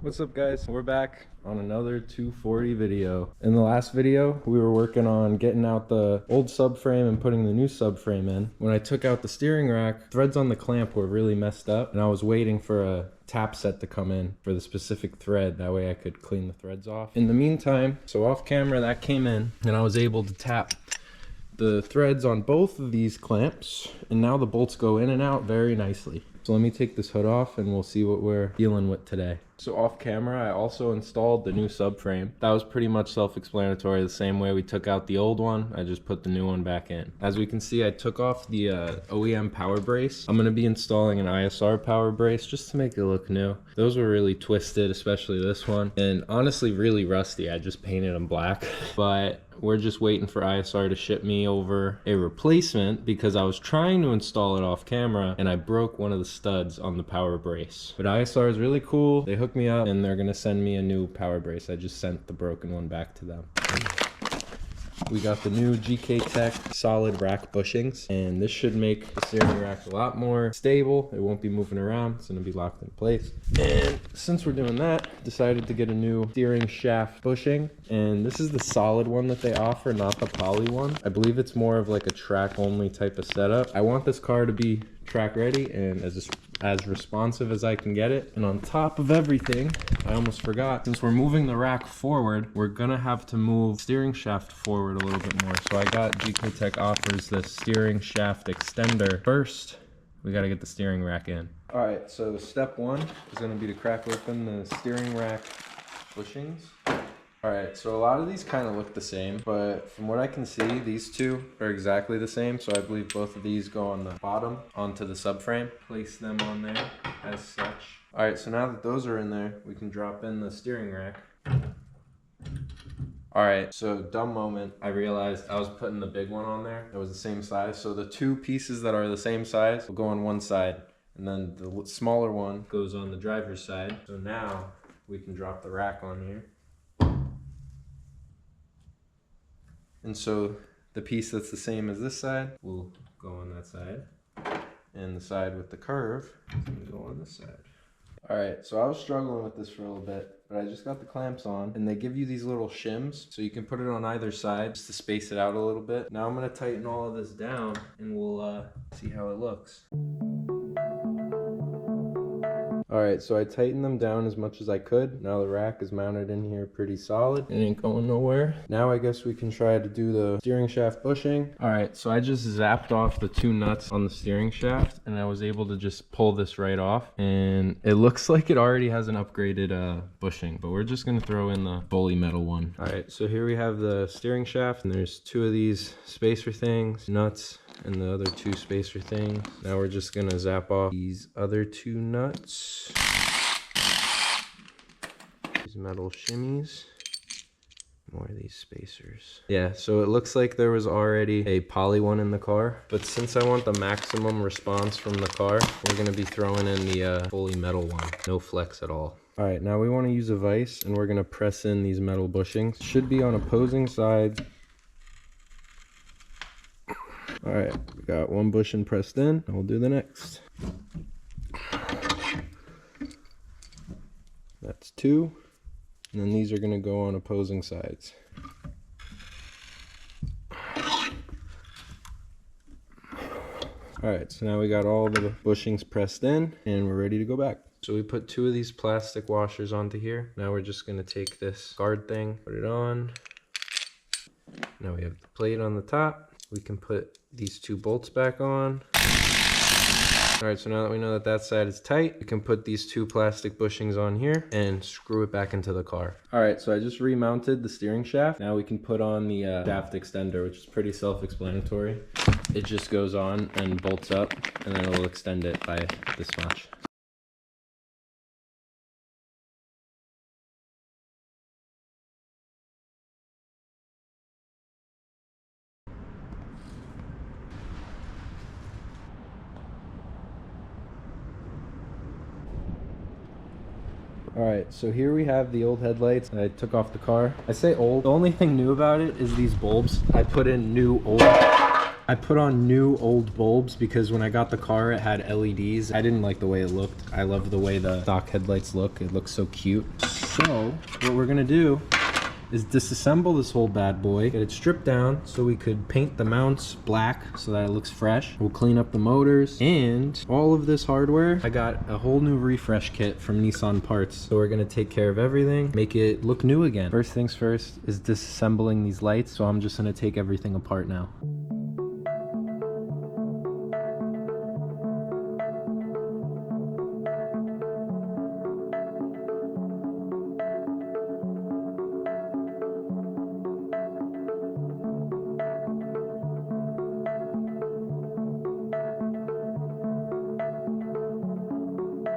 What's up guys, we're back on another 240 video. In the last video we were working on getting out the old subframe and putting the new subframe in. When I took out the steering rack, threads on the clamp were really messed up and I was waiting for a tap set to come in for the specific thread, that way I could clean the threads off. In the meantime, so off camera that came in and I was able to tap the threads on both of these clamps and now the bolts go in and out very nicely. So let me take this hood off and we'll see what we're dealing with today. So off camera, I also installed the new subframe. That was pretty much self-explanatory. The same way we took out the old one, I just put the new one back in. As we can see, I took off the OEM power brace. I'm gonna be installing an ISR power brace just to make it look new. Those were really twisted, especially this one, and honestly really rusty. I just painted them black, but we're just waiting for ISR to ship me over a replacement because I was trying to install it off camera and I broke one of the studs on the power brace. But ISR is really cool. They hooked me up and they're gonna send me a new power brace. I just sent the broken one back to them. We got the new KA24DET solid rack bushings, and this should make the steering rack a lot more stable. It won't be moving around, it's gonna be locked in place. And since we're doing that, decided to get a new steering shaft bushing, and this is the solid one that they offer, not the poly one. I believe it's more of like a track only type of setup. I want this car to be track ready and as responsive as I can get it. And on top of everything, I almost forgot, since we're moving the rack forward, we're gonna have to move steering shaft forward a little bit more. So I got KA24DET offers the steering shaft extender. First, we gotta get the steering rack in. All right, so step one is gonna be to crack open the steering rack bushings. All right, so a lot of these kind of look the same, but from what I can see, these two are exactly the same. So I believe both of these go on the bottom onto the subframe. Place them on there as such. All right, so now that those are in there, we can drop in the steering rack. All right, so dumb moment. I realized I was putting the big one on there. It was the same size. So the two pieces that are the same size will go on one side, and then the smaller one goes on the driver's side. So now we can drop the rack on here. And so the piece that's the same as this side will go on that side. And the side with the curve is gonna go on this side. All right, so I was struggling with this for a little bit, but I just got the clamps on and they give you these little shims so you can put it on either side just to space it out a little bit. Now I'm gonna tighten all of this down and we'll see how it looks. All right, so I tightened them down as much as I could. Now the rack is mounted in here pretty solid. It ain't going nowhere. Now I guess we can try to do the steering shaft bushing. All right, so I just zapped off the two nuts on the steering shaft and I was able to just pull this right off. And it looks like it already has an upgraded bushing, but we're just gonna throw in the fully metal one. All right, so here we have the steering shaft and there's two of these spacer things, nuts, and the other two spacer things. Now we're just gonna zap off these other two nuts. These metal shimmies. More of these spacers. Yeah, so it looks like there was already a poly one in the car, but since I want the maximum response from the car, we're gonna be throwing in the fully metal one. No flex at all. All right, now we wanna use a vise and we're gonna press in these metal bushings. Should be on opposing sides. All right, we got one bushing pressed in, and we'll do the next. That's two, and then these are gonna go on opposing sides. All right, so now we got all the bushings pressed in, and we're ready to go back. So we put two of these plastic washers onto here. Now we're just gonna take this guard thing, put it on. Now we have the plate on the top. We can put these two bolts back on. All right, so now that we know that that side is tight, we can put these two plastic bushings on here and screw it back into the car. All right, so I just remounted the steering shaft. Now we can put on the shaft extender, which is pretty self-explanatory. It just goes on and bolts up, and then it'll extend it by this much. All right, so here we have the old headlights that I took off the car. I say old. The only thing new about it is these bulbs. I put in new old I put on new old bulbs because when I got the car it had LEDs. I didn't like the way it looked. I love the way the stock headlights look. It looks so cute. So what we're gonna do is disassemble this whole bad boy, get it stripped down so we could paint the mounts black so that it looks fresh. We'll clean up the motors and all of this hardware. I got a whole new refresh kit from Nissan Parts. So we're gonna take care of everything, make it look new again. First things first is disassembling these lights. So I'm just gonna take everything apart now.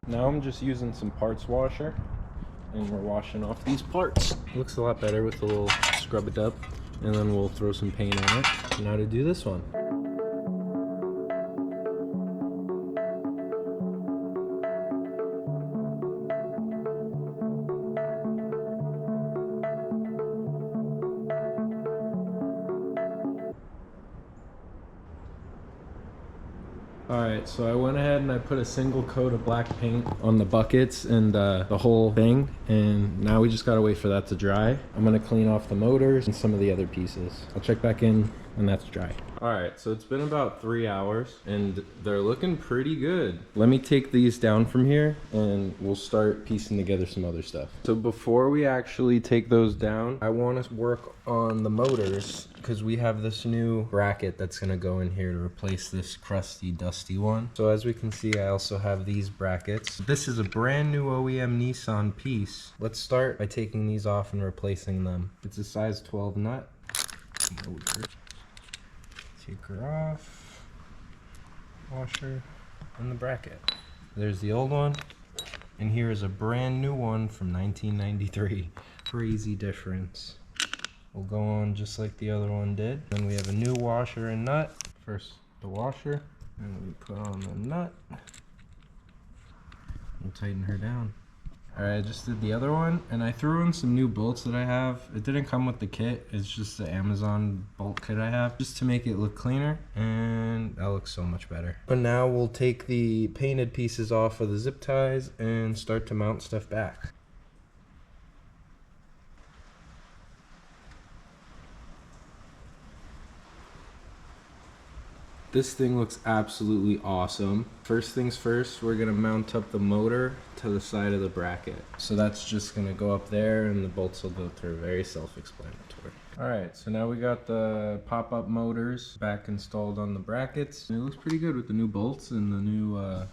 Now I'm just using some parts washer and we're washing off these parts. It looks a lot better with a little scrub it up, and then we'll throw some paint on it. Now to do this one. Alright, so I went ahead and I put a single coat of black paint on the buckets and the whole thing, and now we just gotta wait for that to dry. I'm gonna clean off the motors and some of the other pieces. I'll check back in when that's dry. Alright, so it's been about 3 hours and they're looking pretty good. Let me take these down from here and we'll start piecing together some other stuff. So before we actually take those down, I want to work on the motors because we have this new bracket that's going to go in here to replace this crusty, dusty one. So as we can see, I also have these brackets. This is a brand new OEM Nissan piece. Let's start by taking these off and replacing them. It's a size 12 nut. Motor. Take her off, washer, and the bracket. There's the old one, and here is a brand new one from 1993. Crazy difference. Will go on just like the other one did. Then we have a new washer and nut. First the washer, and we put on the nut. We'll tighten her down. Alright, I just did the other one, and I threw in some new bolts that I have. It didn't come with the kit, it's just the Amazon bolt kit I have, just to make it look cleaner, and that looks so much better. But now we'll take the painted pieces off of the zip ties and start to mount stuff back. This thing looks absolutely awesome. First things first, we're gonna mount up the motor to the side of the bracket. So that's just gonna go up there and the bolts will go through. Very self-explanatory. All right, so now we got the pop-up motors back installed on the brackets. And it looks pretty good with the new bolts and the new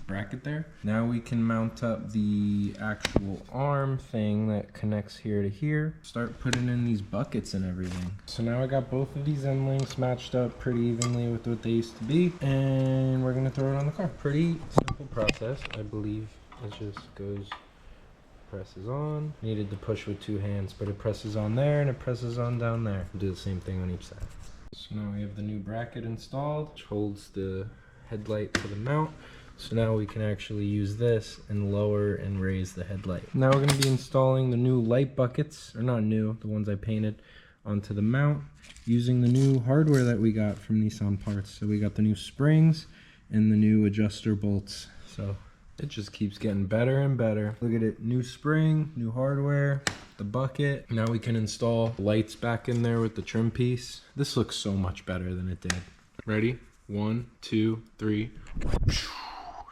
bracket there. Now we can mount up the actual arm thing that connects here to here. Start putting in these buckets and everything. So now I got both of these end links matched up pretty evenly with what they used to be, and we're gonna throw it on the car. Pretty simple process, I believe. It just goes, presses on. Needed to push with 2 hands, but it presses on there and it presses on down there. We'll do the same thing on each side. So now we have the new bracket installed, which holds the headlight to the mount. So now we can actually use this and lower and raise the headlight. Now we're going to be installing the new light buckets, or not new, the ones I painted, onto the mount using the new hardware that we got from Nissan Parts. So we got the new springs and the new adjuster bolts. So it just keeps getting better and better. Look at it, new spring, new hardware, the bucket. Now we can install lights back in there with the trim piece. This looks so much better than it did. Ready? 1, 2, 3.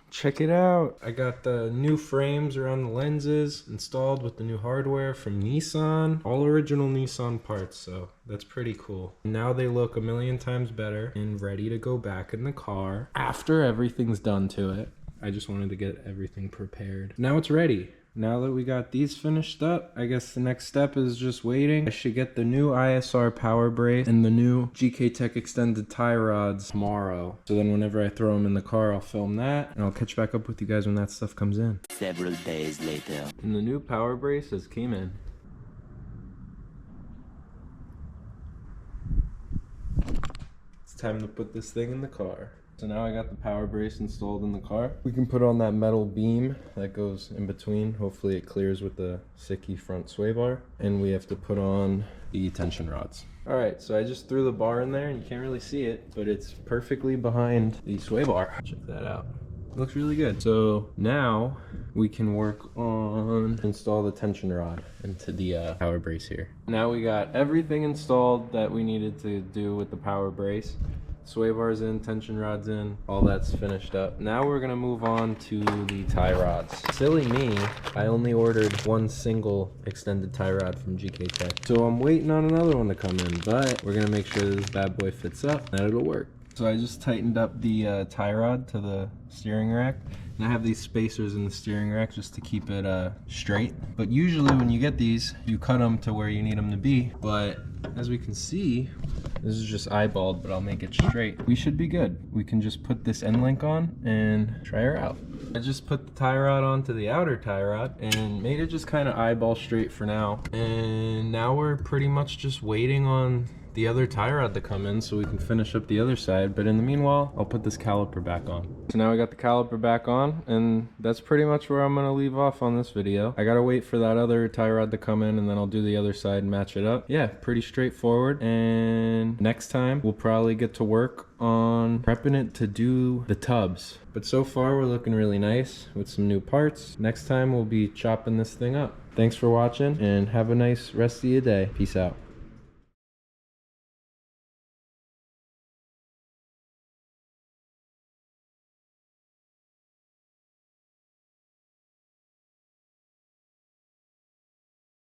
Check it out. I got the new frames around the lenses installed with the new hardware from Nissan. All original Nissan parts, so that's pretty cool. Now they look a million times better and ready to go back in the car after everything's done to it. I just wanted to get everything prepared. Now it's ready. Now that we got these finished up, I guess the next step is just waiting. I should get the new ISR power brace and the new GK-Tech extended tie rods tomorrow. So then whenever I throw them in the car, I'll film that and I'll catch back up with you guys when that stuff comes in. Several days later. And the new power braces came in. It's time to put this thing in the car. So now I got the power brace installed in the car. We can put on that metal beam that goes in between. Hopefully it clears with the Sicky front sway bar. And we have to put on the tension rods. All right, so I just threw the bar in there and you can't really see it, but it's perfectly behind the sway bar. Check that out. It looks really good. So now we can work on install the tension rod into the power brace here. Now we got everything installed that we needed to do with the power brace. Sway bars in, tension rods in, all that's finished up. Now we're gonna move on to the tie rods. Silly me, I only ordered one single extended tie rod from KA24DET. So I'm waiting on another one to come in, but we're gonna make sure this bad boy fits up and it'll work. So I just tightened up the tie rod to the steering rack. And I have these spacers in the steering rack just to keep it straight. But usually when you get these, you cut them to where you need them to be. But as we can see, this is just eyeballed, but I'll make it straight. We should be good. We can just put this end link on and try her out. I just put the tie rod onto the outer tie rod and made it just kind of eyeball straight for now. And now we're pretty much just waiting on the other tie rod to come in so we can finish up the other side. But in the meanwhile, I'll put this caliper back on. So now I got the caliper back on, and that's pretty much where I'm gonna leave off on this video. I gotta wait for that other tie rod to come in, and then I'll do the other side and match it up. Yeah, pretty straightforward. And next time we'll probably get to work on prepping it to do the tubs. But so far we're looking really nice with some new parts. Next time we'll be chopping this thing up. Thanks for watching and have a nice rest of your day. Peace out.